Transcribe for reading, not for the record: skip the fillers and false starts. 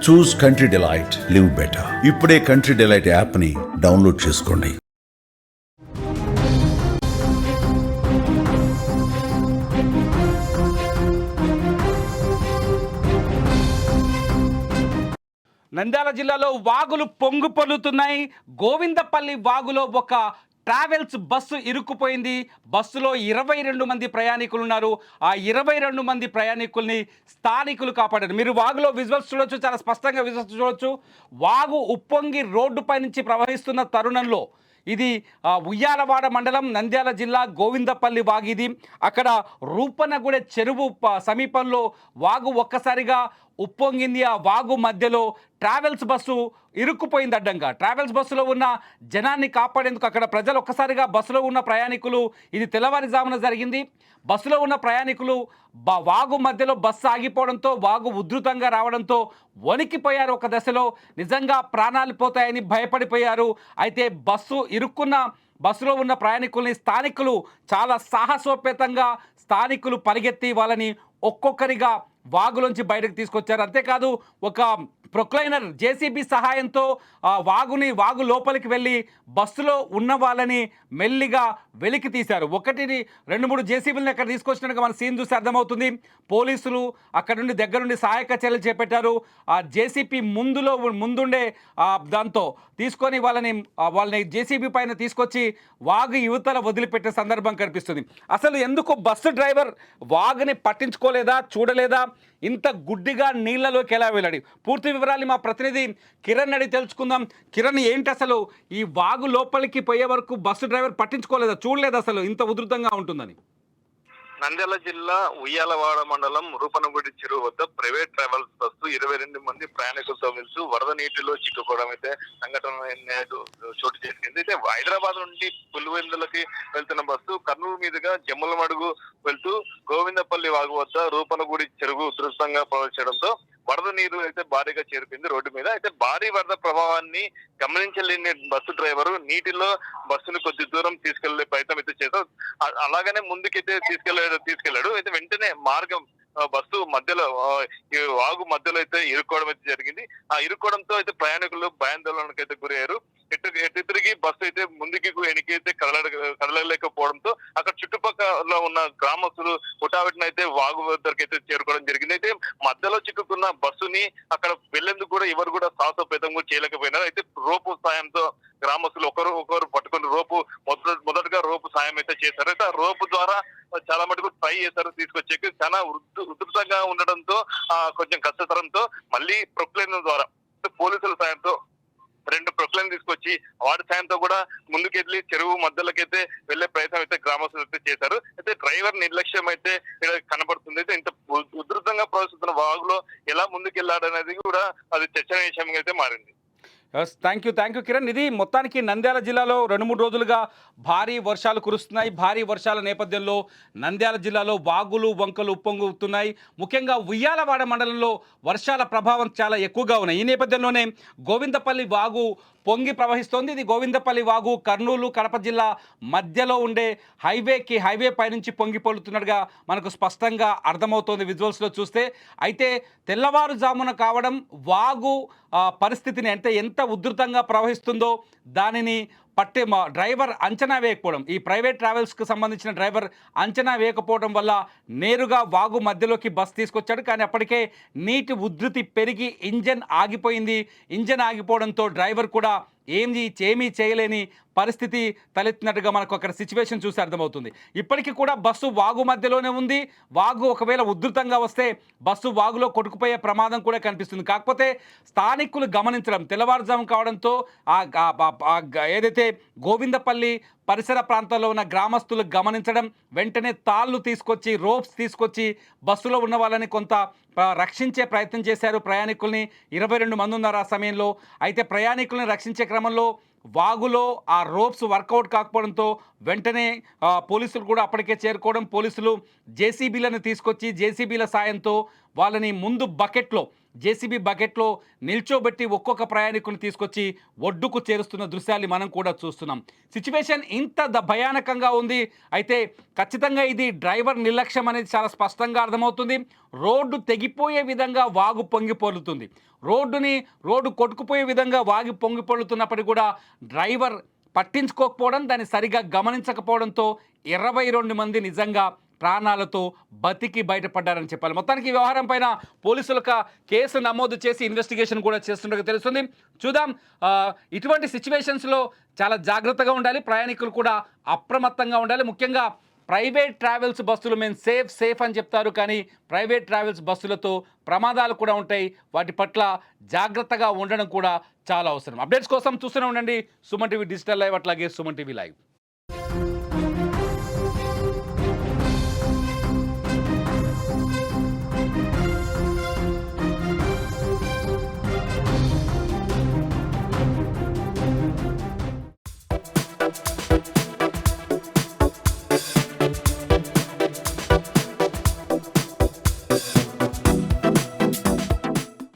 చూస్ country delight, live better. ఇప్పుడే country delight app ని download చేసుకోండి. నంద్యాల జిల్లాలో వాగులు పొంగు పొర్లుతున్నాయి. గోవిందపల్లి వాగులో ఒక ట్రావెల్స్ బస్సు ఇరుక్కుపోయింది. బస్సులో 22 మంది ప్రయాణికులు ఉన్నారు. ఆ 22 మంది ప్రయాణికుల్ని స్థానికులు కాపాడారు. మీరు వాగులో విజువల్స్ చూడొచ్చు, చాలా స్పష్టంగా విజువల్స్ చూడొచ్చు. వాగు ఉప్పొంగి రోడ్డుపై నుంచి ప్రవహిస్తున్న తరుణంలో ఇది ఉయ్యాలవాడ మండలం, నంద్యాల జిల్లా, గోవిందపల్లి వాగు ఇది. అక్కడ రూపనగూడె చెరువు సమీపంలో వాగు ఒక్కసారిగా ఉప్పొంగింది. ఆ వాగు మధ్యలో ట్రావెల్స్ బస్సు ఇరుక్కుపోయింది అడ్డంగా. ట్రావెల్స్ బస్సులో ఉన్న జనాన్ని కాపాడేందుకు అక్కడ ప్రజలు ఒక్కసారిగా బస్సులో ఉన్న ప్రయాణికులు, ఇది తెల్లవారుజామున జరిగింది. బస్సులో ఉన్న ప్రయాణికులు వాగు మధ్యలో బస్సు ఆగిపోవడంతో, వాగు ఉధృతంగా రావడంతో వణికిపోయారు. ఒక దశలో నిజంగా ప్రాణాలు పోతాయని భయపడిపోయారు. అయితే బస్సులో ఉన్న ప్రయాణికుల్ని స్థానికులు చాలా సాహసోపేతంగా పరిగెత్తి వాళ్ళని ఒక్కొక్కరిగా వాగులోంచి బయటకు తీసుకొచ్చారు. అంతేకాదు ఒక ప్రొక్లైనర్ జేసీబీ సహాయంతో వాగు లోపలికి వెళ్ళి బస్సులో ఉన్న వాళ్ళని మెల్లిగా వెలికి తీశారు. 1-2-3 జేసీబీలను అక్కడ తీసుకొచ్చినట్టుగా మన సీన్ చూసి అర్థమవుతుంది. పోలీసులు అక్కడ నుండి దగ్గరుండి సహాయక చర్యలు చేపట్టారు. ఆ జేసీబీ ముందుండే దాంతో తీసుకొని వాళ్ళని జేసీబీ పైన తీసుకొచ్చి వాగు యువతల వదిలిపెట్టే సందర్భం కనిపిస్తుంది. అసలు ఎందుకు బస్సు డ్రైవర్ వాగుని పట్టించుకోలేదా, చూడలేదా, ఇంత గుడ్డిగా నీళ్లలోకి ఎలా వెళ్ళాడు? పూర్తి వివరాలు మా ప్రతినిధి కిరణ్ అడిగి తెలుసుకుందాం. కిరణ్, ఏంటి అసలు ఈ వాగు లోపలికి పోయే వరకు బస్సు డ్రైవర్ పట్టించుకోలేదా, చూడలేదు అసలు ఇంత ఉధృతంగా ఉంటుందని? నంద్యాల జిల్లా ఉయ్యాలవాడ మండలం రూపనగుడి చెరువు వద్ద ప్రైవేట్ ట్రావెల్స్ బస్సు 22 మంది ప్రయాణికులతో వెళ్తూ వరద నీటిలో చిక్కుకోవడం అయితే సంఘటన చోటు చేసుకుంది. అయితే హైదరాబాద్ నుండి పులివెందులకి వెళ్తున్న బస్సు కర్నూలు మీదుగా జమ్ములమడుగు వెళ్తూ గోవిందపల్లి వాగు వద్ద రూపనగుడి చెరువు ఉధృతంగా ప్రవహించడంతో వరద నీరు అయితే భారీగా చేరుకుంది రోడ్డు మీద. అయితే భారీ వరద ప్రభావాన్ని గమనించలేని బస్సు డ్రైవరు నీటిలో బస్సును కొద్ది దూరం తీసుకెళ్లే ప్రయత్నం అయితే చేశారు. అలాగనే ముందుకైతే తీసుకెళ్లాడు. అయితే వెంటనే బస్సు మధ్యలో ఈ వాగు మధ్యలో అయితే ఇరుక్కోవడం అయితే జరిగింది. ఆ ఇరుక్కోవడంతో అయితే ప్రయాణికులు భయాందోళనకు అయితే గురయ్యారు. ఎటు తిరిగి బస్సు అయితే ముందుకి వెనకైతే కదలలేకపోవడంతో అక్కడ చుట్టుపక్కల ఉన్న గ్రామస్తులు హుటాహుటిన అయితే వాగు వద్దరికి అయితే చేరుకోవడం జరిగింది. అయితే మధ్యలో చిక్కుకున్న బస్సుని అక్కడ వెళ్లేందుకు కూడా ఎవరు కూడా సాహసోపేతం కూడా చేయలేకపోయినారు. అయితే రోపు సాయంతో గ్రామస్తులు ఒకరు పట్టుకుని మొదటగా రోపు సాయం అయితే చేశారు. అయితే ఆ రోపు ద్వారా చాలా మటుకు ట్రై చేశారు తీసుకొచ్చేకి. చాలా ఉధృతంగా ఉండడంతో కొంచెం కష్టతరంతో మళ్ళీ ప్రొక్లైన్ ద్వారా పోలీసుల సాయంతో 2 ప్రొక్లైన్ తీసుకొచ్చి వాటి సాయంతో కూడా ముందుకెళ్ళి చెరువు మధ్యలోకైతే వెళ్లే ప్రయత్నం అయితే గ్రామస్తులు అయితే చేశారు. అయితే డ్రైవర్ నిర్లక్ష్యం అయితే ఇక్కడ కనబడుతుంది. అయితే ఇంత ఉధృతంగా ప్రవహిస్తున్న వాగులో ఎలా ముందుకెళ్లాడనేది కూడా అది చర్చనీయాంశంగా అయితే మారింది. Thank you Kiran. ఇది మొత్తానికి నంద్యాల జిల్లాలో 2-3 రోజులుగా భారీ వర్షాలు కురుస్తున్నాయి. భారీ వర్షాల నేపథ్యంలో నంద్యాల జిల్లాలో వాగులు వంకలు ఉప్పొంగుతున్నాయి. ముఖ్యంగా ఉయ్యాలవాడ మండలంలో వర్షాల ప్రభావం చాలా ఎక్కువగా ఉన్నాయి. ఈ నేపథ్యంలోనే గోవిందపల్లి వాగు పొంగి ప్రవహిస్తోంది. ఇది గోవిందపల్లి వాగు కర్నూలు, కడప జిల్లా మధ్యలో ఉండే హైవే పైనుంచి పొంగి పొల్లుతున్నట్టుగా మనకు స్పష్టంగా అర్థమవుతోంది విజువల్స్లో చూస్తే. అయితే తెల్లవారుజామున కావడం వాగు పరిస్థితిని, అంటే ఎంత ఉధృతంగా ప్రవహిస్తుందో దానిని డ్రైవర్ అంచనా వేయకపోవడం, ఈ ప్రైవేట్ ట్రావెల్స్కి సంబంధించిన డ్రైవర్ అంచనా వేయకపోవడం వల్ల నేరుగా వాగు మధ్యలోకి బస్ తీసుకొచ్చాడు. కానీ అప్పటికే నీటి ఉధృతి పెరిగి ఇంజన్ ఆగిపోయింది. ఇంజన్ ఆగిపోవడంతో డ్రైవర్ కూడా ఏమీ చేయలేని పరిస్థితి తలెత్తినట్టుగా మనకు అక్కడ సిచ్యువేషన్ చూసి అర్థమవుతుంది. ఇప్పటికీ కూడా బస్సు వాగు మధ్యలోనే ఉంది. వాగు ఒకవేళ ఉధృతంగా వస్తే బస్సు వాగులో కొట్టుకుపోయే ప్రమాదం కూడా కనిపిస్తుంది. కాకపోతే స్థానికులు గమనించడం, తెల్లవారుజాము కావడంతో ఏదైతే గోవిందపల్లి పరిసర ప్రాంతాల్లో ఉన్న గ్రామస్తులు గమనించడం, వెంటనే రోప్స్ తీసుకొచ్చి బస్సులో ఉన్న వాళ్ళని కొంత రక్షించే ప్రయత్నం చేశారు. ప్రయాణికుల్ని 22 మంది ఉన్నారు ఆ సమయంలో. అయితే ప్రయాణికుల్ని రక్షించే క్రమంలో వాగులో ఆ రోప్స్ వర్కౌట్ కాకపోవడంతో వెంటనే పోలీసులు కూడా అప్పటికే చేరుకోవడం, పోలీసులు జేసీబీలను తీసుకొచ్చి జేసీబీల సాయంతో వాళ్ళని ముందు బకెట్లో జేసీబీ బకెట్లో నిల్చోబెట్టి ఒక్కొక్క ప్రయాణికుని తీసుకొచ్చి ఒడ్డుకు చేరుస్తున్న దృశ్యాన్ని మనం కూడా చూస్తున్నాం. సిచ్యువేషన్ ఇంత భయానకంగా ఉంది. అయితే ఖచ్చితంగా ఇది డ్రైవర్ నిర్లక్ష్యం అనేది చాలా స్పష్టంగా అర్థమవుతుంది. రోడ్డు తెగిపోయే విధంగా వాగు పొంగిపొర్లుతుంది. రోడ్డు కొట్టుకుపోయే విధంగా వాగి పొంగిపొర్లుతున్నప్పటికీ కూడా డ్రైవర్ పట్టించుకోకపోవడం, దాన్ని సరిగా గమనించకపోవడంతో 22 మంది నిజంగా ప్రాణాలతో బతికి బయటపడ్డారని చెప్పాలి. మొత్తానికి ఈ వ్యవహారం పైన పోలీసులకు కేసు నమోదు చేసి ఇన్వెస్టిగేషన్ కూడా చేస్తున్నట్టు తెలుస్తుంది. చూద్దాం. ఇటువంటి సిచ్యువేషన్స్లో చాలా జాగ్రత్తగా ఉండాలి. ప్రయాణికులు కూడా అప్రమత్తంగా ఉండాలి. ముఖ్యంగా ప్రైవేట్ ట్రావెల్స్ బస్సులు మేము సేఫ్ అని చెప్తారు, కానీ ప్రైవేట్ ట్రావెల్స్ బస్సులతో ప్రమాదాలు కూడా ఉంటాయి. వాటి పట్ల జాగ్రత్తగా ఉండడం కూడా చాలా అవసరం. అప్డేట్స్ కోసం చూస్తూనే ఉండండి సుమన్ టీవీ డిజిటల్ లైవ్, అట్లాగే సుమన్ టీవీ లైవ్.